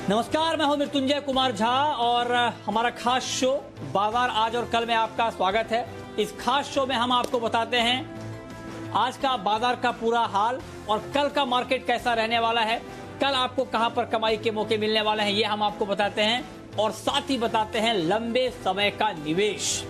नमस्कार, मैं हूं मृत्युंजय कुमार झा और हमारा खास शो बाजार आज और कल में आपका स्वागत है। इस खास शो में हम आपको बताते हैं आज का बाजार का पूरा हाल और कल का मार्केट कैसा रहने वाला है, कल आपको कहां पर कमाई के मौके मिलने वाले हैं, ये हम आपको बताते हैं और साथ ही बताते हैं लंबे समय का निवेश।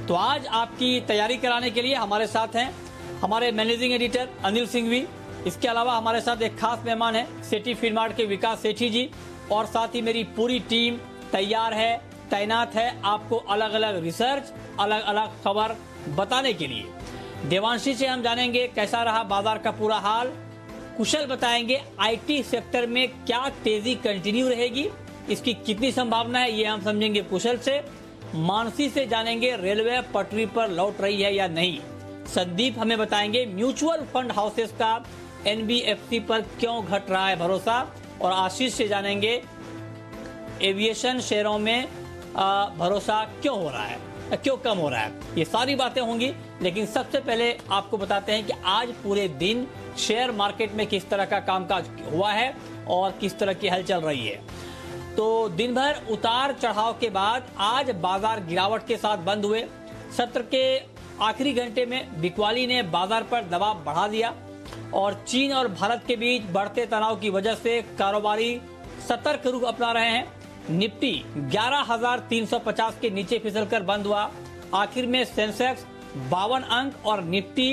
तो आज आपकी तैयारी कराने के लिए हमारे साथ हैं हमारे मैनेजिंग एडिटर अनिल सिंघवी। इसके अलावा हमारे साथ एक खास मेहमान है सेठी फिनमार्ट के विकास सेठी जी और साथ ही मेरी पूरी टीम तैयार है, तैनात है आपको अलग अलग रिसर्च, अलग अलग खबर बताने के लिए। देवांशी से हम जानेंगे कैसा रहा बाजार का पूरा हाल। कुशल बताएंगे आईटी सेक्टर में क्या तेजी कंटिन्यू रहेगी, इसकी कितनी संभावना है, ये हम समझेंगे कुशल से। मानसी से जानेंगे रेलवे पटरी पर लौट रही है या नहीं। संदीप हमें बताएंगे म्यूचुअल फंड हाउसेस का एनबीएफसी पर क्यों घट रहा है भरोसा। और आशीष से जानेंगे एविएशन शेयरों में भरोसा क्यों हो रहा है, क्यों कम हो रहा है। ये सारी बातें होंगी, लेकिन सबसे पहले आपको बताते हैं कि आज पूरे दिन शेयर मार्केट में किस तरह का कामकाज हुआ है और किस तरह की हलचल रही है। तो दिन भर उतार चढ़ाव के बाद आज बाजार गिरावट के साथ बंद हुए। सत्र के आखिरी घंटे में बिकवाली ने बाजार पर दबाव बढ़ा दिया और चीन और भारत के बीच बढ़ते तनाव की वजह से कारोबारी सतर्क रुख अपना रहे हैं। निफ्टी 11,350 के नीचे फिसलकर बंद हुआ। आखिर में सेंसेक्स 52 अंक और निफ्टी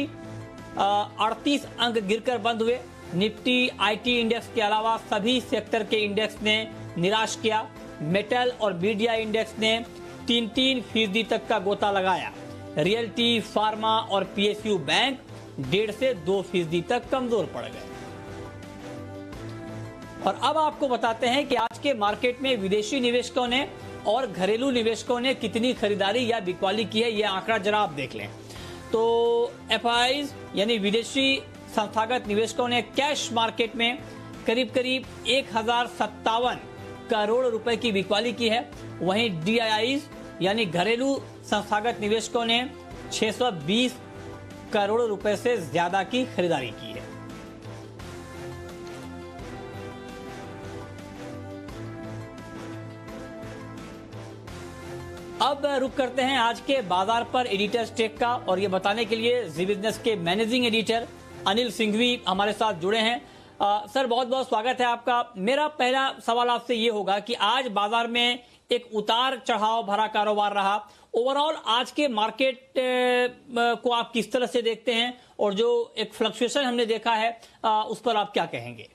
38 अंक गिरकर बंद हुए। निफ्टी आईटी इंडेक्स के अलावा सभी सेक्टर के इंडेक्स ने निराश किया। मेटल और मीडिया इंडेक्स ने 3-3% तक का गोता लगाया। रियल्टी, फार्मा और पीएसयू बैंक 1.5 से 2% तक कमजोर पड़ गए। और अब आपको बताते हैं कि आज के मार्केट में विदेशी निवेशकों ने और घरेलू निवेशकों ने कितनी खरीदारी या बिकवाली की है, यह आंकड़ा जरा आप देख लें। तो एफआईज यानी विदेशी संस्थागत निवेशकों ने कैश मार्केट में करीब करीब 1057 करोड़ रुपए की बिकवाली की है। वहीं डीआईआईज यानी घरेलू संस्थागत निवेशकों ने 620 करोड़ रुपए से ज्यादा की खरीदारी की है। अब रुक करते हैं आज के बाजार पर एडिटर स्टेक का और ये बताने के लिए जी बिजनेस के मैनेजिंग एडिटर अनिल सिंघवी हमारे साथ जुड़े हैं। सर, बहुत बहुत स्वागत है आपका। मेरा पहला सवाल आपसे ये होगा कि आज बाजार में एक उतार चढ़ाव भरा कारोबार रहा। ओवरऑल आज के मार्केट को आप किस तरह से देखते हैं और जो एक फ्लक्चुएशन हमने देखा है उस पर आप क्या कहेंगे?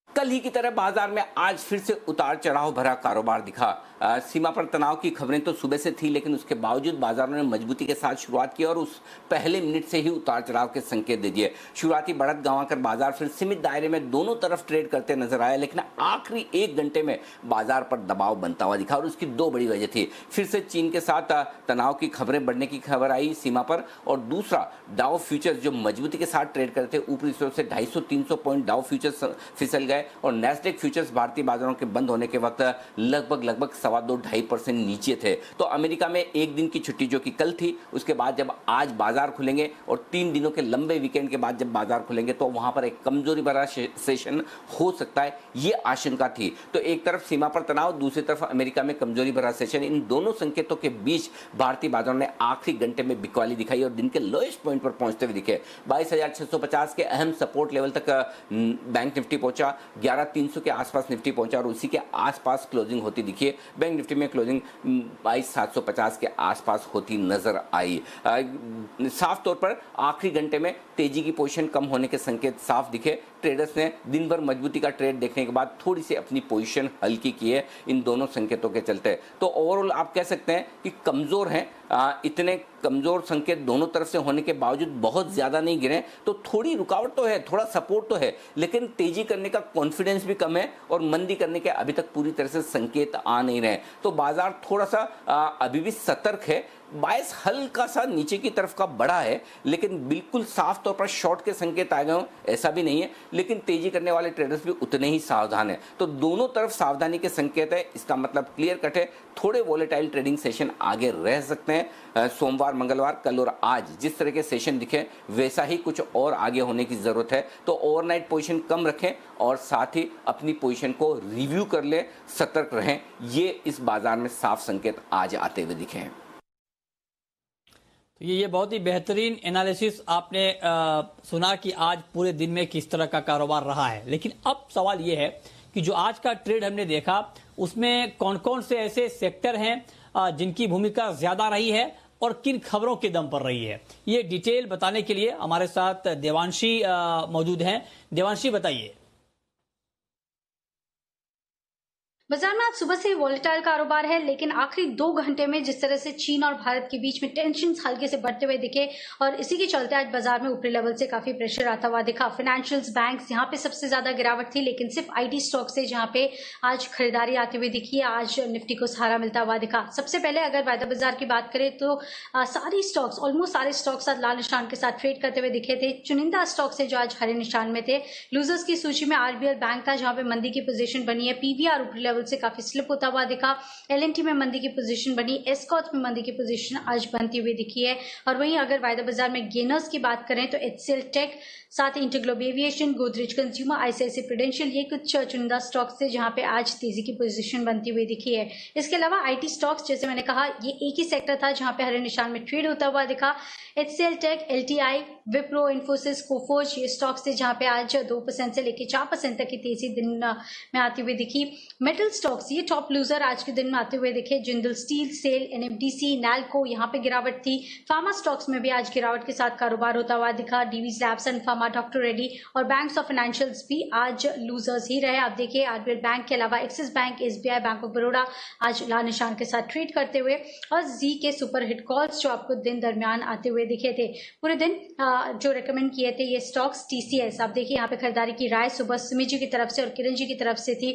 कल ही की तरह बाजार में आज फिर से उतार चढ़ाव भरा कारोबार दिखा। सीमा पर तनाव की खबरें तो सुबह से थी, लेकिन उसके बावजूद बाजारों ने मजबूती के साथ शुरुआत की और उस पहले मिनट से ही उतार चढ़ाव के संकेत दे दिए। शुरुआती बढ़त गंवाकर बाजार फिर सीमित दायरे में दोनों तरफ ट्रेड करते नजर आया, लेकिन आखिरी 1 घंटे में बाजार पर दबाव बनता हुआ दिखा और उसकी 2 बड़ी वजह थी। फिर से चीन के साथ तनाव की खबरें बढ़ने की खबर आई सीमा पर, और दूसरा डाउ फ्यूचर्स जो मजबूती के साथ ट्रेड करते ऊपरी स्तर से 250-300 पॉइंट डाउ फ्यूचर्स फिसल गए और नेस्डेक फ्यूचर्स भारतीय बाजारों के बंद होने के वक्त लगभग 2.25% नीचे थे। तो अमेरिका में एक दिन की छुट्टी जो कि कल थी, उसके बाद जब आज बाजार खुलेंगे और 3 दिनों के लंबे वीकेंड के बाद जब बाजार खुलेंगे तो वहां पर एक कमजोरी भरा सेशन हो सकता है, ये आशंका थी। तो एक तरफ सीमा पर तनाव, दूसरी तरफ अमेरिका में कमजोरी भरा सेशन, इन दोनों संकेतों के बीच भारतीय बाजारों ने आखिरी घंटे में बिकवाली दिखाई और दिन के लोएस्ट पॉइंट पर पहुंचते हुए दिखे। 22,650 के अहम सपोर्ट लेवल तक बैंक निफ्टी पहुंचा, 11,300 के आसपास निफ्टी पहुंचा और उसी के आसपास क्लोजिंग होती दिखी है। बैंक निफ्टी में क्लोजिंग 22,750 के आसपास होती नजर आई। साफ तौर पर आखिरी घंटे में तेजी की पोजीशन कम होने के संकेत साफ दिखे। ट्रेडर्स ने दिन भर मजबूती का ट्रेड देखने के बाद थोड़ी सी अपनी पोजीशन हल्की की है इन दोनों संकेतों के चलते। तो ओवरऑल आप कह सकते हैं कि कमजोर हैं। इतने कमजोर संकेत दोनों तरफ से होने के बावजूद बहुत ज्यादा नहीं गिरे, तो थोड़ी रुकावट तो है, थोड़ा सपोर्ट तो है, लेकिन तेजी करने का कॉन्फिडेंस भी कम है और मंदी करने के अभी तक पूरी तरह से संकेत आ नहीं रहे। तो बाजार थोड़ा सा अभी भी सतर्क है, बायस हल्का सा नीचे की तरफ का बढ़ा है, लेकिन बिल्कुल साफ तौर पर शॉर्ट के संकेत आ गए हों ऐसा भी नहीं है, लेकिन तेजी करने वाले ट्रेडर्स भी उतने ही सावधान हैं। तो दोनों तरफ सावधानी के संकेत है, इसका मतलब क्लियर कट है, थोड़े वॉलेटाइल ट्रेडिंग सेशन आगे रह सकते हैं। सोमवार, मंगलवार, कल और आज जिस तरह के सेशन दिखे वैसा ही कुछ और आगे होने की जरूरत है। तो ओवरनाइट पोजीशन कम रखें और साथ ही अपनी पोजीशन को रिव्यू कर लें, सतर्क रहें। ये इस बाजार में साफ संकेत आज आते हुए दिखे हैं। तो ये बहुत ही बेहतरीन एनालिसिस आपने सुना कि आज पूरे दिन में किस तरह का कारोबार रहा है। लेकिन अब सवाल ये है कि जो आज का ट्रेड हमने देखा उसमें कौन कौन से ऐसे सेक्टर हैं जिनकी भूमिका ज्यादा रही है और किन खबरों के दम पर रही है, ये डिटेल बताने के लिए हमारे साथ देवांशी मौजूद हैं। देवांशी, बताइए। बाजार में आज सुबह से वॉलेटाइल कारोबार है, लेकिन आखिरी 2 घंटे में जिस तरह से चीन और भारत के बीच में टेंशन हल्के से बढ़ते हुए दिखे और इसी के चलते आज बाजार में ऊपरी लेवल से काफी प्रेशर आता हुआ दिखा। फाइनेंशियल्स, बैंक्स, यहाँ पे सबसे ज्यादा गिरावट थी, लेकिन सिर्फ आईटी स्टॉक से जहाँ पे आज खरीदारी आती हुई दिखी है, आज निफ्टी को सहारा मिलता हुआ दिखा। सबसे पहले अगर वायदा बाजार की बात करें तो सारी स्टॉक्स, ऑलमोस्ट सारे स्टॉक्स आज लाल निशान के साथ ट्रेड करते हुए दिखे थे। चुनिंदा स्टॉक से जो आज हरे निशान में थे। लूजर्स की सूची में आरबीएल बैंक था, जहाँ पे मंदी की पोजीशन बनी है। पीवीआर ऊपरी लेवल से काफी स्लिप होता हुआ दिखा। एलएनटी में मंदी की पोजीशन बनी, एस्कॉर्ट्स में मंदी की पोजीशन आज बनती हुई दिखी है। और वहीं अगर वायदा बाजार में गेनर्स की बात करें तो एचसीएल टेक, साथ ही InterGlobe Aviation, Godrej consumer, ICICI Prudential, ये कुछ चुनिंदा स्टॉक्स थे जहां पे आज तेजी की पोजीशन बनती हुई दिखी है। इसके अलावा आईटी स्टॉक्स, जैसे मैंने कहा, ये एक ही सेक्टर था जहां पे हरे निशान में ट्रेड होता हुआ दिखा। HCL tech, LTI, Wipro, Infosys, Coforge, ये स्टॉक्स थे जहां पे आज 2% से लेकर 4% तक की तेजी दिन में आती हुई दिखी। मेटल स्टॉक्स, ये टॉप लूजर आज के दिन में आते हुए दिखे। Jindal steel, SAIL, NMDC, NALCO, यहाँ पे गिरावट थी। फार्मा स्टॉक्स में भी आज गिरावट के साथ कारोबार होता हुआ दिखा। Divi's labs, pharma, doctor Reddy और बैंक्स ऑफ फाइनेंशियल्स भी आज लूजर्स ही रहे। आप देखिए, आरबीएल बैंक के अलावा axis bank, SBI, bank of Baroda आज लाल निशान के साथ ट्रेड करते हुए, और जी के सुपर हिट कॉल्स जो आपको दिन दरमियान आते हुए दिखे थे। पूरे दिन जो रेकमेंड किए थे ये स्टॉक्स, टीसीएस, आप देखिए यहाँ पे खरीदारी की राय सुबह सुमी जी की तरफ से और किरण जी की तरफ से थी।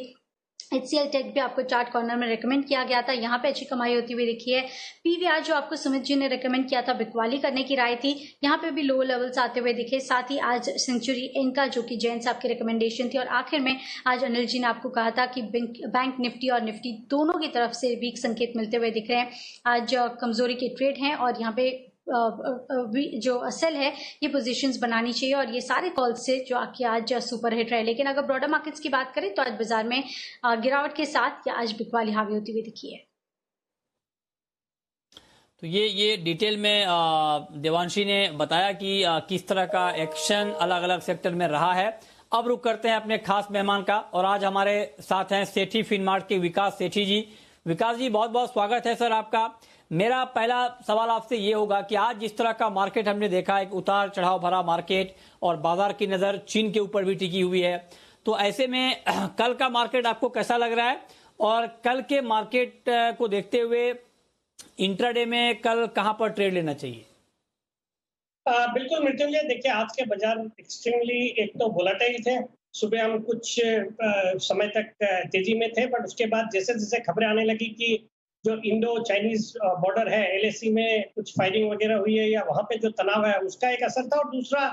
एचसीएल टेक भी आपको चार्ट कॉर्नर में रेकमेंड किया गया था, यहाँ पे अच्छी कमाई होती हुई दिखी है। पीवीआर जो आपको सुमित जी ने रेकमेंड किया था, बिकवाली करने की राय थी, यहाँ पे भी लो लेवल्स आते हुए दिखे। साथ ही आज सेंचुरी इनका, जो कि जैन साहब की रिकमेंडेशन थी, और आखिर में आज अनिल जी ने आपको कहा था कि बैंक निफ्टी और निफ्टी दोनों की तरफ से वीक संकेत मिलते हुए दिख रहे हैं। आज कमजोरी के ट्रेड हैं और यहाँ पे जो असल है ये पोजीशंस बनानी चाहिए, और ये सारे कॉल्स से जो आके आज सुपर हिट रहे। लेकिन अगर ब्रॉडर मार्केट्स की बात करें तो आज बाजार में गिरावट के साथ या आज बिकवाली हावी होती हुई दिखी है। तो ये डिटेल में देवांशी ने बताया कि किस तरह का एक्शन अलग अलग सेक्टर में रहा है। अब रुक करते हैं अपने खास मेहमान का, और आज हमारे साथ हैं सेठी फिनमार्ट के विकास सेठी जी। विकास जी, बहुत बहुत स्वागत है सर आपका। मेरा पहला सवाल आपसे ये होगा कि आज जिस तरह का मार्केट हमने देखा, एक उतार चढ़ाव भरा मार्केट, और बाजार की नजर चीन के ऊपर भी टिकी हुई है, तो ऐसे में कल का मार्केट आपको कैसा लग रहा है? और कल के मार्केट को देखते हुए इंट्राडे में कल कहां पर ट्रेड लेना चाहिए? बिल्कुल मृत्युंजय, देखिए आज के बाजार एक्सट्रीमली एक तो वोलेटाइल थे। सुबह हम कुछ समय तक तेजी में थे, बट उसके बाद जैसे जैसे खबरें आने लगी कि जो इंडो चाइनीज बॉर्डर है, एलएसी में कुछ फायरिंग वगैरह हुई है या वहां पे जो तनाव है उसका एक असर था। और दूसरा,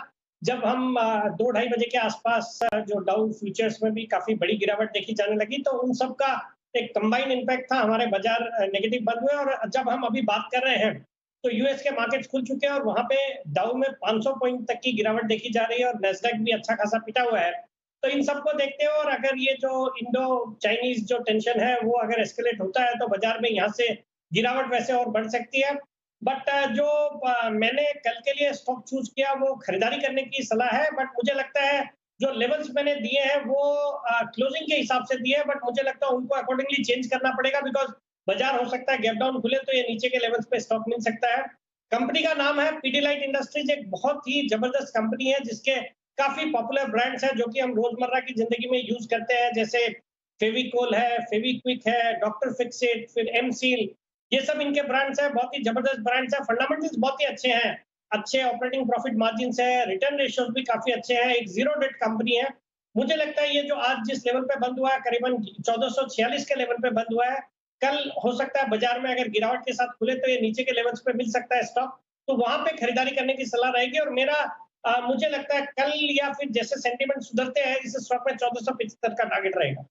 जब हम 2-2:30 बजे के आसपास जो डाउ फ्यूचर्स में भी काफी बड़ी गिरावट देखी जाने लगी, तो उन सब का एक कंबाइन इम्पैक्ट था, हमारे बाजार नेगेटिव बंद हुए। और जब हम अभी बात कर रहे हैं तो यूएस के मार्केट्स खुल चुके हैं और वहां पे डाउ में 500 पॉइंट तक की गिरावट देखी जा रही है, और नैस्डैक भी अच्छा खासा पिटा हुआ है। तो इन सबको देखते हुए, और अगर ये जो इंडो चाइनीज जो टेंशन है वो अगर एस्केलेट होता है तो बाजार में यहाँ से गिरावट वैसे और बढ़ सकती है। बट जो मैंने कल के लिए स्टॉक चूज किया वो खरीदारी करने की सलाह है। बट मुझे लगता है जो लेवल्स मैंने दिए हैं वो क्लोजिंग के हिसाब से दिए हैं, बट मुझे लगता है उनको अकॉर्डिंगली चेंज करना पड़ेगा, बिकॉज बाजार हो सकता है गैप डाउन खुले तो ये नीचे के लेवल्स पे स्टॉक मिल सकता है। कंपनी का नाम है पीडीलाइट इंडस्ट्रीज, एक बहुत ही जबरदस्त कंपनी है जिसके काफी पॉपुलर ब्रांड्स हैं जो कि हम रोजमर्रा की जिंदगी में यूज करते हैं, जैसे फेविकोल है, फेविक्विक है, डॉक्टर फिक्सिट, फिर एम सील, ये सब इनके ब्रांड्स हैं। बहुत ही जबरदस्त ब्रांड्स हैं, फंडामेंटल्स बहुत ही अच्छे हैं, अच्छे ऑपरेटिंग प्रॉफिट मार्जिन है, रिटर्न रेशियोज भी काफी अच्छे हैं, एक जीरो डेट कंपनी है। मुझे लगता है ये जो आज जिस लेवल पे बंद हुआ है, करीबन 1446 के लेवल पे बंद हुआ है, कल हो सकता है बाजार में अगर गिरावट के साथ खुले तो ये नीचे के लेवल्स पे मिल सकता है स्टॉक, तो वहां पे खरीदारी करने की सलाह रहेगी। और मेरा मुझे लगता है कल या फिर जैसे सेंटीमेंट सुधरते हैं इस स्टॉक में 1475 का टारगेट रहेगा।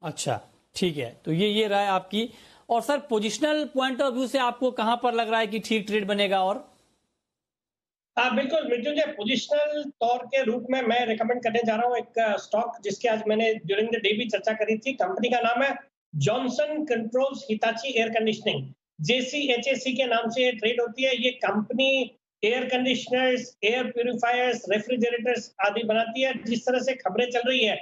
अच्छा, ठीक है, तो ये राय आपकी। और sir positional point of view से आपको कहां पर लग रहा है कि ठीक ट्रेड बनेगा? और बिल्कुल मृत्युंजय, पोजिशनल तौर के रूप में मैं रिकमेंड करने जा रहा हूँ एक स्टॉक जिसकी आज मैंने ड्यूरिंग द डे भी चर्चा करी थी। कंपनी का नाम है Johnson controls Hitachi air conditioning, JCHAC के नाम से ये ट्रेड होती है। ये company air conditioners, air purifiers, refrigerators आदि बनाती है। जिस तरह से खबरें चल रही है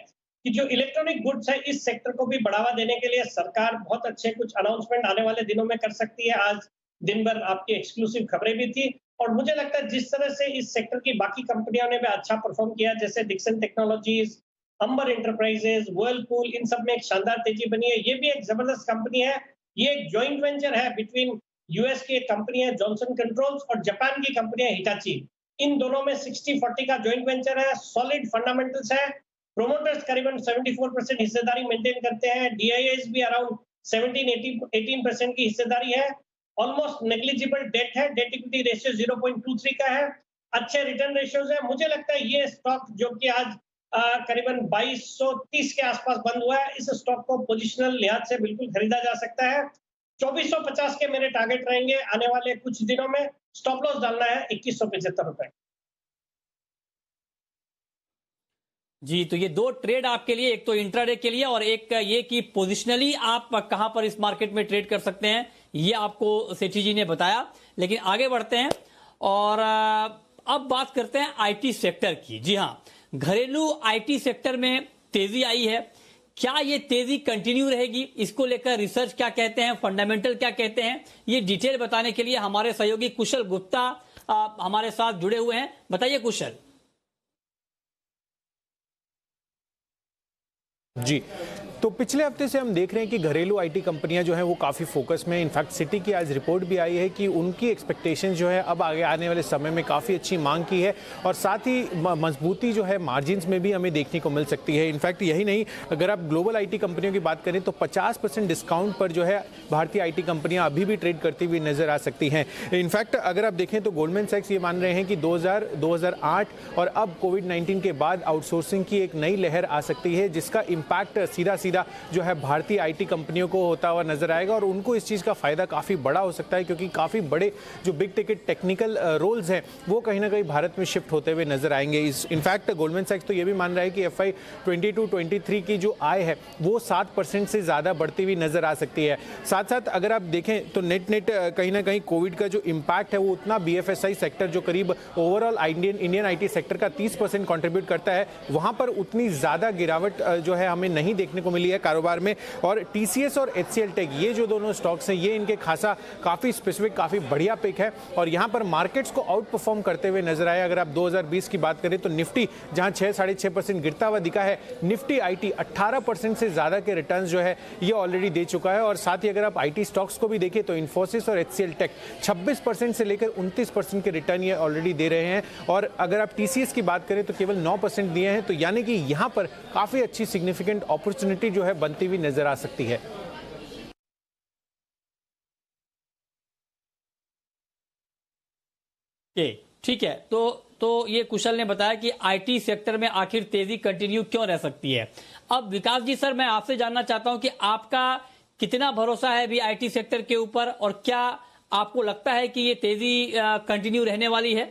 कि जो इलेक्ट्रॉनिक गुड्स है इस सेक्टर को भी बढ़ावा देने के लिए सरकार बहुत अच्छे कुछ अनाउंसमेंट आने वाले दिनों में कर सकती है। आज दिन भर आपकी एक्सक्लूसिव खबरें भी थी और मुझे लगता है जिस तरह से इस सेक्टर की बाकी कंपनियों ने भी अच्छा परफॉर्म किया, जैसे डिक्सन टेक्नोलॉजीज, अंबर एंटरप्राइजेज, व्हर्लपूल, इन सब में एक शानदार तेजी बनी है। ये भी एक जबरदस्त कंपनी है। ये एक जॉइंट वेंचर है बिटवीन यूएस की एक कंपनी है जॉनसन कंट्रोल्स और जापान की कंपनी है हिटाची। इन दोनों में 60-40 का जॉइंट वेंचर है। सॉलिड फंडामेंटल्स है। प्रोमोटर्स करीबन 74% हिस्सेदारी मेंटेन करते हैं। डीआईएस भी अराउंड 17-18% की हिस्सेदारी है। ऑलमोस्ट नेग्लिजिबल डेट है। डेट इक्विटी रेशियो 0.23 का है। अच्छे रिटर्न रेशियोज है। मुझे लगता है ये स्टॉक जो कि आज करीबन 2230 के आसपास बंद हुआ है, इस स्टॉक को पोजिशनल लिहाज से बिल्कुल खरीदा जा सकता है। 2450 के मेरे टारगेट रहेंगे आने वाले कुछ दिनों में। स्टॉप लॉस डालना है 2175 रुपए। जी, तो ये दो ट्रेड आपके लिए, एक तो इंट्राडे के लिए और एक ये कि पोजिशनली आप कहां पर इस मार्केट में ट्रेड कर सकते हैं, ये आपको सेठी जी ने बताया। लेकिन आगे बढ़ते हैं और अब बात करते हैं आईटी सेक्टर की। जी हां, घरेलू आईटी सेक्टर में तेजी आई है। क्या ये तेजी कंटिन्यू रहेगी? इसको लेकर रिसर्च क्या कहते हैं, फंडामेंटल क्या कहते हैं, ये डिटेल बताने के लिए हमारे सहयोगी कुशल गुप्ता हमारे साथ जुड़े हुए हैं। बताइए कुशल। जी, तो पिछले हफ्ते से हम देख रहे हैं कि घरेलू आईटी कंपनियां जो हैं वो काफ़ी फोकस में। इनफैक्ट सिटी की आज रिपोर्ट भी आई है कि उनकी एक्सपेक्टेशन जो है अब आगे आने वाले समय में काफ़ी अच्छी मांग की है और साथ ही मजबूती जो है मार्जिन्स में भी हमें देखने को मिल सकती है। इनफैक्ट यही नहीं, अगर आप ग्लोबल आईटी कंपनियों की बात करें तो 50% डिस्काउंट पर जो है भारतीय आईटी कंपनियां अभी भी ट्रेड करती हुई नजर आ सकती हैं। इनफैक्ट अगर आप देखें तो गोल्डमैन सैक्स ये मान रहे हैं कि 2008 और अब कोविड-19 के बाद आउटसोर्सिंग की एक नई लहर आ सकती है, जिसका इम्पैक्ट सीधा जो है भारतीय आईटी कंपनियों को होता हुआ नजर आएगा और उनको इस चीज़ का फायदा काफ़ी बड़ा हो सकता है, क्योंकि काफ़ी बड़े जो बिग टिकट टेक्निकल रोल्स हैं वो कहीं ना कहीं भारत में शिफ्ट होते हुए नजर आएंगे। इनफैक्ट गोल्डमैन सैक्स तो ये भी मान रहा है कि FY 22-23 की जो आय है वो 7% से ज़्यादा बढ़ती हुई नजर आ सकती है। साथ साथ अगर आप देखें तो नेट कहीं ना कहीं कोविड का जो इम्पैक्ट है वो उतना BFSI सेक्टर जो करीब ओवरऑल इंडियन आईटी सेक्टर का 30% कॉन्ट्रीब्यूट करता है, वहाँ पर उतनी ज़्यादा गिरावट जो है हमें नहीं देखने को मिली है कारोबार में। और TCS और HCL टेक ये जो दोनों स्टॉक्स हैं ये इनके खासा काफ़ी स्पेसिफिक काफ़ी बढ़िया पिक है और यहाँ पर मार्केट्स को आउट परफॉर्म करते हुए नजर आए। अगर आप 2020 की बात करें तो निफ्टी जहाँ 6-6.5% गिरता हुआ दिखा है, निफ्टी आईटी 18% से ज़्यादा के रिटर्न्स जो है ये ऑलरेडी दे चुका है। और साथ ही अगर आप आईटी स्टॉक्स को भी देखें तो इन्फोसिस और HCL टेक 26% से लेकर 29% के रिटर्न ये ऑलरेडी दे रहे हैं। और अगर आप TCS की बात करें तो केवल 9% दिए हैं, तो यानी कि यहाँ पर काफ़ी अच्छी सिग्निफिकेंट अपॉर्चुनिटी जो है बनती हुई नजर आ सकती है। ठीक है, तो ये कुशल ने बताया कि आईटी सेक्टर में आखिर तेजी कंटिन्यू क्यों रह सकती है। अब विकास जी सर, मैं आपसे जानना चाहता हूं कि आपका कितना भरोसा है भी आईटी सेक्टर के ऊपर और क्या आपको लगता है कि ये तेजी कंटिन्यू रहने वाली है?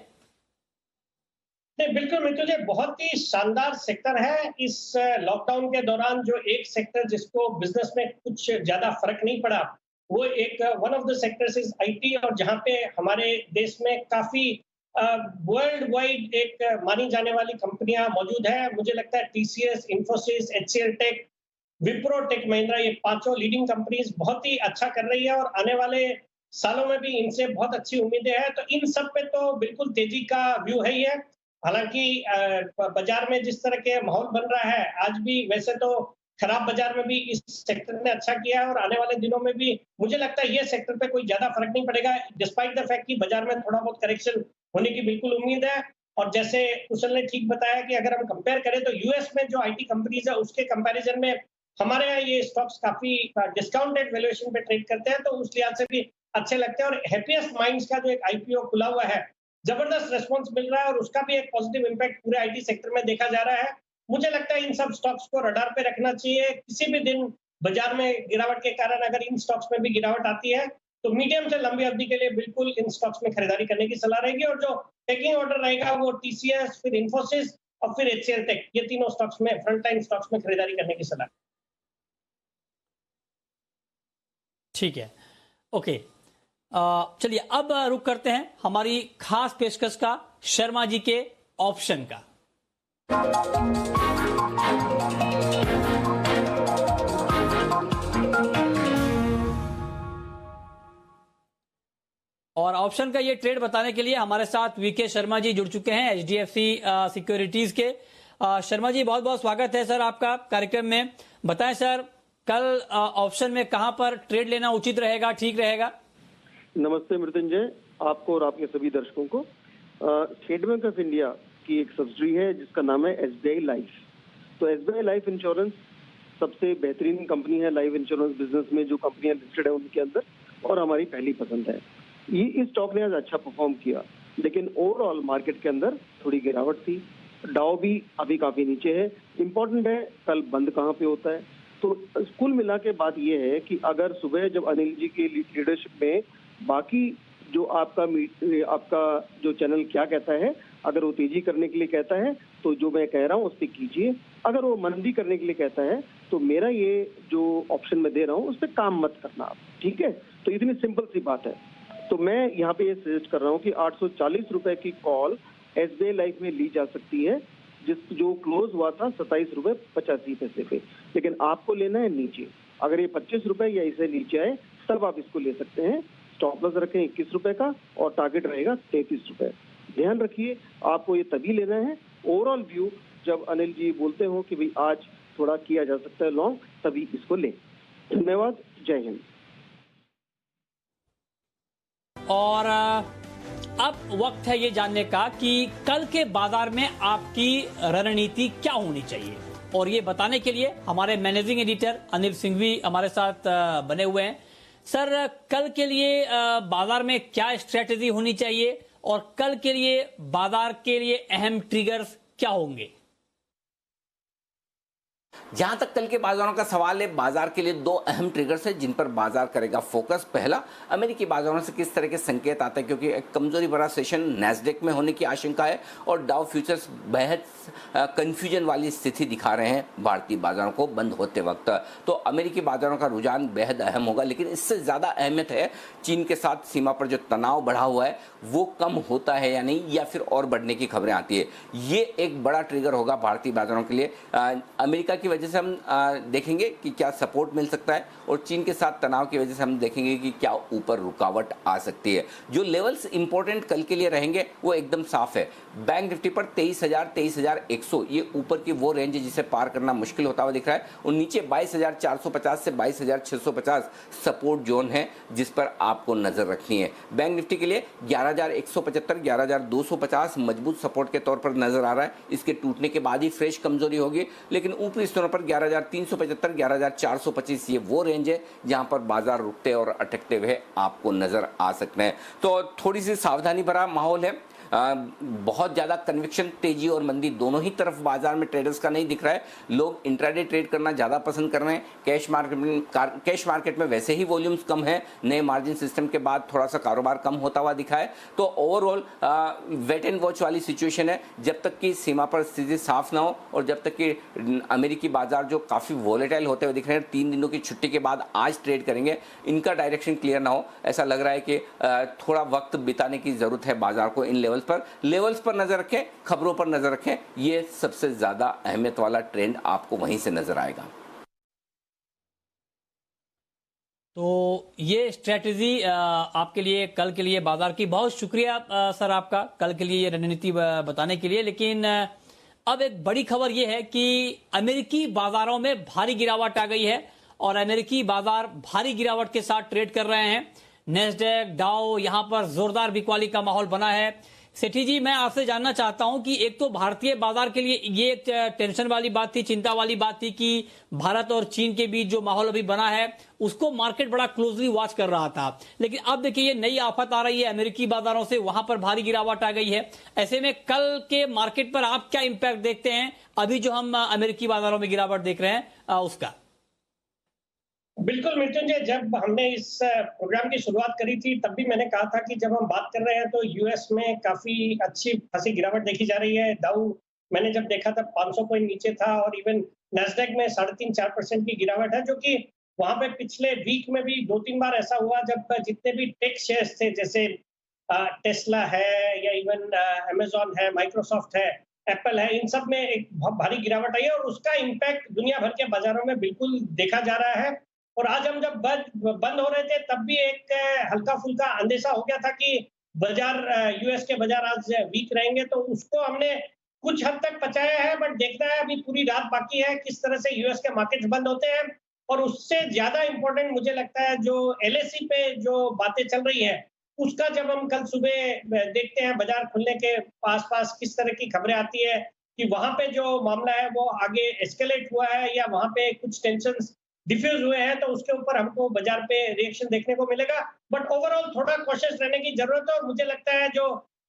नहीं, बिल्कुल मृत्युंजय, बहुत ही शानदार सेक्टर है। इस लॉकडाउन के दौरान जो एक सेक्टर जिसको बिजनेस में कुछ ज्यादा फर्क नहीं पड़ा, वो एक one of the sectors is IT, और जहां पे हमारे देश में काफी वर्ल्ड वाइड एक मानी जाने वाली कंपनियां मौजूद है। मुझे लगता है TCS, Infosys, HCL tech, Wipro, tech Mahindra, ये पांचों लीडिंग कंपनीज बहुत ही अच्छा कर रही है और आने वाले सालों में भी इनसे बहुत अच्छी उम्मीदें हैं। तो इन सब पे तो बिल्कुल तेजी का व्यू है ही है। हालांकि बाजार में जिस तरह के माहौल बन रहा है आज भी, वैसे तो खराब बाजार में भी इस सेक्टर ने अच्छा किया है और आने वाले दिनों में भी मुझे लगता है ये सेक्टर पे कोई ज्यादा फर्क नहीं पड़ेगा, डिस्पाइट द फैक्ट कि बाजार में थोड़ा बहुत करेक्शन होने की बिल्कुल उम्मीद है। और जैसे कुशल ने ठीक बताया कि अगर हम कंपेयर करें तो यूएस में जो आईटी कंपनीज है उसके कंपैरिजन में हमारे यहाँ ये स्टॉक्स काफी डिस्काउंटेड वैल्यूएशन पे ट्रेड करते हैं, तो उस लिहाज से भी अच्छे लगते हैं। और हैप्पीएस्ट माइंड्स का जो एक आईपीओ खुला हुआ है, जबरदस्त रेस्पॉन्स मिल रहा है और उसका भी एक पॉजिटिव इम्पैक्ट पूरे आईटी सेक्टर में देखा जा रहा है। मुझे लगता है इन सब स्टॉक्स को रडार पे रखना चाहिए। किसी भी दिन बाजार में गिरावट के कारण अगर इन स्टॉक्स में भी गिरावट आती है तो मीडियम से लंबी अवधि के लिए बिल्कुल इन स्टॉक्स में खरीदारी करने की सलाह रहेगी। और जो टेकिंग ऑर्डर रहेगा वो टीसीएस, फिर इंफोसिस और फिर एचसीएल टेक, ये तीनों स्टॉक्स में, फ्रंट लाइन स्टॉक्स में खरीदारी करने की सलाह। ठीक है, ओके। चलिए अब रुक करते हैं हमारी खास पेशकश का, शर्मा जी के ऑप्शन का। और ऑप्शन का ये ट्रेड बताने के लिए हमारे साथ वीके शर्मा जी जुड़ चुके हैं, एचडीएफसी सिक्योरिटीज के। शर्मा जी, बहुत बहुत स्वागत है सर आपका कार्यक्रम में। बताएं सर, कल ऑप्शन में कहां पर ट्रेड लेना उचित रहेगा, ठीक रहेगा? नमस्ते मृत्युंजय, आपको और आपके सभी दर्शकों को। स्टेट बैंक ऑफ इंडिया की एक सब्सिडी है जिसका नाम है एसबीआई लाइफ। तो एसबीआई लाइफ इंश्योरेंस सबसे बेहतरीन कंपनी है लाइफ इंश्योरेंस बिजनेस में, जो कंपनियां लिस्टेड है उनके अंदर, और हमारी पहली पसंद है। ये इस स्टॉक ने आज अच्छा परफॉर्म किया, लेकिन ओवरऑल मार्केट के अंदर थोड़ी गिरावट थी। डाउ भी अभी काफी नीचे है। इम्पोर्टेंट है कल बंद कहाँ पे होता है। तो कुल मिला के बात यह है कि अगर सुबह जब अनिल जी की लीडरशिप में बाकी जो आपका जो चैनल क्या कहता है, अगर वो तेजी करने के लिए कहता है तो जो मैं कह रहा हूँ उस पर कीजिए। अगर वो मंदी करने के लिए कहता है तो मेरा ये जो ऑप्शन मैं दे रहा हूँ उस पर काम मत करना आप, ठीक है? तो इतनी सिंपल सी बात है। तो मैं यहाँ पे ये सजेस्ट कर रहा हूँ कि 840 रुपए की कॉल एसबीआई लाइफ में ली जा सकती है, जो क्लोज हुआ था 27 रुपए 85 पैसे पे। लेकिन आपको लेना है नीचे। अगर ये 25 रुपए या इसे नीचे आए तब आप इसको ले सकते हैं। स्टॉप लॉस रखें 21 रुपए का और टारगेट रहेगा 33 रुपए। ध्यान रखिए, आपको ये तभी लेना है ओवरऑल व्यू जब अनिल जी बोलते हो कि भाई आज थोड़ा किया जा सकता है लॉन्ग, तभी इसको लें। धन्यवाद, जय हिंद। और अब वक्त है ये जानने का कि कल के बाजार में आपकी रणनीति क्या होनी चाहिए, और ये बताने के लिए हमारे मैनेजिंग एडिटर अनिल सिंघवी हमारे साथ बने हुए हैं। सर, कल के लिए बाजार में क्या स्ट्रेटेजी होनी चाहिए और कल के लिए बाजार के लिए अहम ट्रिगर्स क्या होंगे? जहां तक कल के बाजारों का सवाल है, बाजार के लिए दो अहम ट्रिगर्स है जिन पर बाजार करेगा फोकस। पहला, अमेरिकी बाजारों से किस तरह के संकेत आते हैं, क्योंकि एक कमजोरी भरा सेशन नैस्डैक में होने की आशंका है और डाउ फ्यूचर्स बेहद कंफ्यूजन वाली स्थिति दिखा रहे हैं भारतीय बाजारों को बंद होते वक्त। तो अमेरिकी बाजारों का रुझान बेहद अहम होगा, लेकिन इससे ज्यादा अहमियत है चीन के साथ सीमा पर जो तनाव बढ़ा हुआ है वो कम होता है या नहीं, या फिर और बढ़ने की खबरें आती है। ये एक बड़ा ट्रिगर होगा भारतीय बाजारों के लिए। अमेरिका की वजह से हम देखेंगे कि क्या सपोर्ट मिल सकता है, और चीन के साथ तनाव की वजह से हम देखेंगे कि क्या ऊपर रुकावट आ सकती है। जो लेवल्स इंपॉर्टेंट कल के लिए रहेंगे वो एकदम साफ है। बैंक निफ्टी पर 23,100 ये ऊपर की वो रेंज है जिसे पार करना मुश्किल होता हुआ दिख रहा है, और नीचे 22,450 से 22,650 सपोर्ट जोन है जिस पर आपको नजर रखनी है। बैंक निफ्टी के लिए 11,175 11,250 मजबूत सपोर्ट के तौर पर नजर आ रहा है। इसके टूटने के बाद ही फ्रेश कमजोरी होगी, लेकिन ऊपरी स्तरों पर 11,375 11,425 ये वो रेंज है जहां पर बाजार रुकते और अटकते हुए आपको नजर आ सकते हैं। तो थोड़ी सी सावधानी भरा माहौल है। बहुत ज्यादा कन्विक्शन, तेजी और मंदी दोनों ही तरफ बाजार में ट्रेडर्स का नहीं दिख रहा है। लोग इंट्राडे ट्रेड करना ज्यादा पसंद कर रहे हैं। कैश मार्केट में वैसे ही वॉल्यूम्स कम है, नए मार्जिन सिस्टम के बाद थोड़ा सा कारोबार कम होता हुआ दिखा है। तो ओवरऑल वेट एंड वॉच वाली सिचुएशन है जब तक कि सीमा पर स्थिति साफ ना हो, और जब तक कि अमेरिकी बाजार जो काफी वॉलेटाइल होते हुए दिख रहे हैं, 3 दिनों की छुट्टी के बाद आज ट्रेड करेंगे, इनका डायरेक्शन क्लियर ना हो। ऐसा लग रहा है कि थोड़ा वक्त बिताने की जरूरत है बाजार को। इन लेवल्स पर नजर रखें, खबरों पर नजर रखें। ये सबसे ज्यादा अहमियत वाला ट्रेंड आपको वहीं से नजर आएगा। तो ये स्ट्रेटेजी आपके लिए कल के लिए बाजार की। बहुत शुक्रिया सर आपका कल के लिए ये रणनीति बताने के लिए। लेकिन अब एक बड़ी खबर ये है कि अमेरिकी बाजारों में भारी गिरावट आ गई है, और अमेरिकी बाजार भारी गिरावट के साथ ट्रेड कर रहे हैं। नैस्डैक, डाउ, यहां पर जोरदार बिकवाली का माहौल बना है। सेठी जी, मैं आपसे जानना चाहता हूं कि एक तो भारतीय बाजार के लिए ये एक टेंशन वाली बात थी, चिंता वाली बात थी कि भारत और चीन के बीच जो माहौल अभी बना है उसको मार्केट बड़ा क्लोजली वॉच कर रहा था। लेकिन अब देखिए ये नई आफत आ रही है अमेरिकी बाजारों से, वहां पर भारी गिरावट आ गई है। ऐसे में कल के मार्केट पर आप क्या इंपैक्ट देखते हैं, अभी जो हम अमेरिकी बाजारों में गिरावट देख रहे हैं उसका? बिल्कुल मृत्युंजय, जब हमने इस प्रोग्राम की शुरुआत करी थी तब भी मैंने कहा था कि जब हम बात कर रहे हैं तो यूएस में काफी अच्छी खासी गिरावट देखी जा रही है। डाउ मैंने जब देखा तब 500 पॉइंट नीचे था और इवन नैस्डैक में 3.5-4% की गिरावट है, जो कि वहां पे पिछले वीक में भी 2-3 बार ऐसा हुआ जब जितने भी टेक शेयर्स थे, जैसे टेस्ला है या इवन अमेजॉन है, माइक्रोसॉफ्ट है, एप्पल है, इन सब में एक बहुत भारी गिरावट आई है और उसका इम्पैक्ट दुनिया भर के बाजारों में बिल्कुल देखा जा रहा है। और आज हम जब बंद हो रहे थे तब भी एक हल्का फुल्का अंदेशा हो गया था कि बाजार, यूएस के बाजार आज वीक रहेंगे, तो उसको हमने कुछ हद तक पचाया है। बट देखना है, अभी पूरी रात बाकी है किस तरह से यूएस के मार्केट्स बंद होते हैं। और उससे ज्यादा इंपॉर्टेंट मुझे लगता है जो एलएसी पे जो बातें चल रही है उसका, जब हम कल सुबह देखते हैं बाजार खुलने के आसपास किस तरह की खबरें आती है कि वहां पे जो मामला है वो आगे एस्केलेट हुआ है या वहां पे कुछ टेंशन डिफ्यूज हुए हैं, तो उसके ऊपर हमको बाजार पे रिएक्शन देखने को मिलेगा। बट ओवरऑल थोड़ा कॉशियस रहने की जरूरत है और मुझे लगता है जो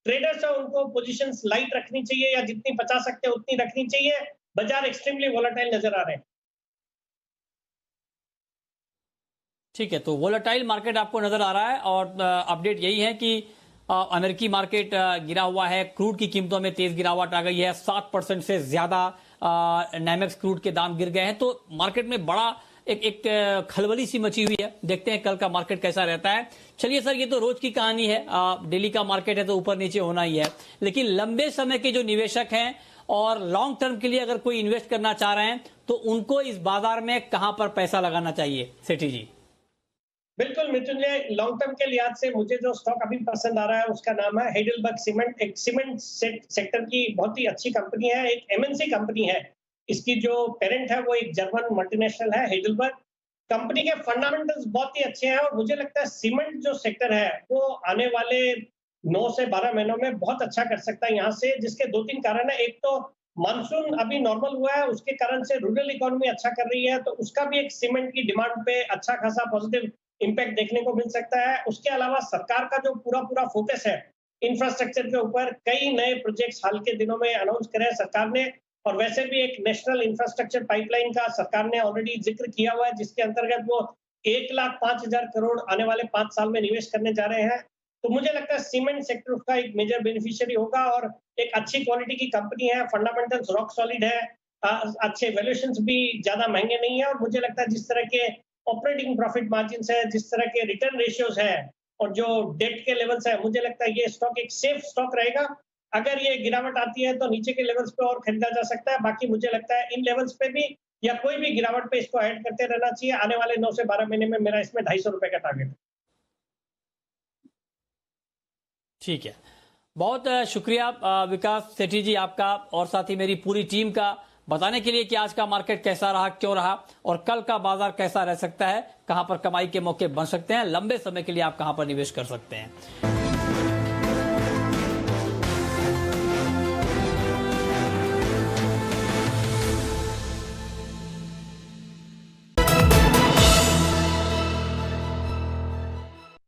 ट्रेडर्स है उनको पोजीशंस लाइट रखनी चाहिए या जितनी बचा सकते हैं उतनी रखनी चाहिए। बाजार एक्सट्रीमली वोलेटाइल नजर आ रहे हैं। ठीक है, तो वोलेटाइल मार्केट आपको नजर आ रहा है और अपडेट यही है कि अमेरिकी मार्केट गिरा हुआ है, क्रूड की कीमतों में तेज गिरावट आ गई है, 7% से ज्यादा नाइमेक्स क्रूड के दाम गिर गए हैं। तो मार्केट में बड़ा एक खलबली सी मची हुई है। देखते हैं कल का मार्केट कैसा रहता है। चलिए सर, ये तो रोज की कहानी है, डेली का मार्केट है तो ऊपर नीचे होना ही है। लेकिन लंबे समय के जो निवेशक हैं और लॉन्ग टर्म के लिए अगर कोई इन्वेस्ट करना चाह रहे हैं तो उनको इस बाजार में कहां पर पैसा लगाना चाहिए सेठी जी? बिल्कुल मृत्युंजय, लॉन्ग टर्म के लिहाज से मुझे जो स्टॉक अभी पसंद आ रहा है उसका नाम है हेडलबर्ग सीमेंट। एक सीमेंट सेक्टर की बहुत ही अच्छी कंपनी है, एक एमएनसी कंपनी है। इसकी जो पेरेंट है वो एक जर्मन मल्टीनेशनल है, हेडलबर्ग। कंपनी के फंडामेंटल्स बहुत ही अच्छे हैं और मुझे लगता है सीमेंट जो सेक्टर है वो आने वाले 9 से 12 महीनों में बहुत अच्छा कर सकता है यहाँ से, जिसके 2-3 कारण है। एक तो मानसून अभी नॉर्मल हुआ है, उसके कारण से रूरल इकोनॉमी अच्छा कर रही है, तो उसका भी एक सीमेंट की डिमांड पे अच्छा खासा पॉजिटिव इम्पैक्ट देखने को मिल सकता है। उसके अलावा सरकार का जो पूरा फोकस है इंफ्रास्ट्रक्चर के ऊपर, कई नए प्रोजेक्ट्स हाल के दिनों में अनाउंस करे हैं सरकार ने, और वैसे भी एक नेशनल इंफ्रास्ट्रक्चर पाइपलाइन का सरकार ने ऑलरेडी जिक्र किया हुआ है, जिसके अंतर्गत वो 1,05,000 करोड़ आने वाले 5 साल में निवेश करने जा रहे हैं। तो मुझे लगता है सीमेंट सेक्टर का एक मेजर बेनिफिशियरी होगा और एक अच्छी क्वालिटी की कंपनी है, फंडामेंटल्स रॉक सॉलिड है, अच्छे वैल्यूएशंस भी ज्यादा महंगे नहीं है। और मुझे लगता है जिस तरह के ऑपरेटिंग प्रॉफिट मार्जिन है, जिस तरह के रिटर्न रेशियोज है और जो डेट के लेवल्स है, मुझे लगता है ये स्टॉक एक सेफ स्टॉक रहेगा। अगर ये गिरावट आती है तो नीचे के लेवल्स पे और खरीदा जा सकता है। बाकी मुझे लगता है इन लेवल्स पे भी या कोई भी गिरावट पे इसको ऐड करते रहना चाहिए। आने वाले 9 से 12 महीने में मेरा इसमें 250 रुपए का टारगेट है। ठीक है, बहुत शुक्रिया विकास सेठी जी आपका और साथ ही मेरी पूरी टीम का बताने के लिए कि आज का मार्केट कैसा रहा, क्यों रहा और कल का बाजार कैसा रह सकता है, कहां पर कमाई के मौके बन सकते हैं, लंबे समय के लिए आप कहां पर निवेश कर सकते हैं।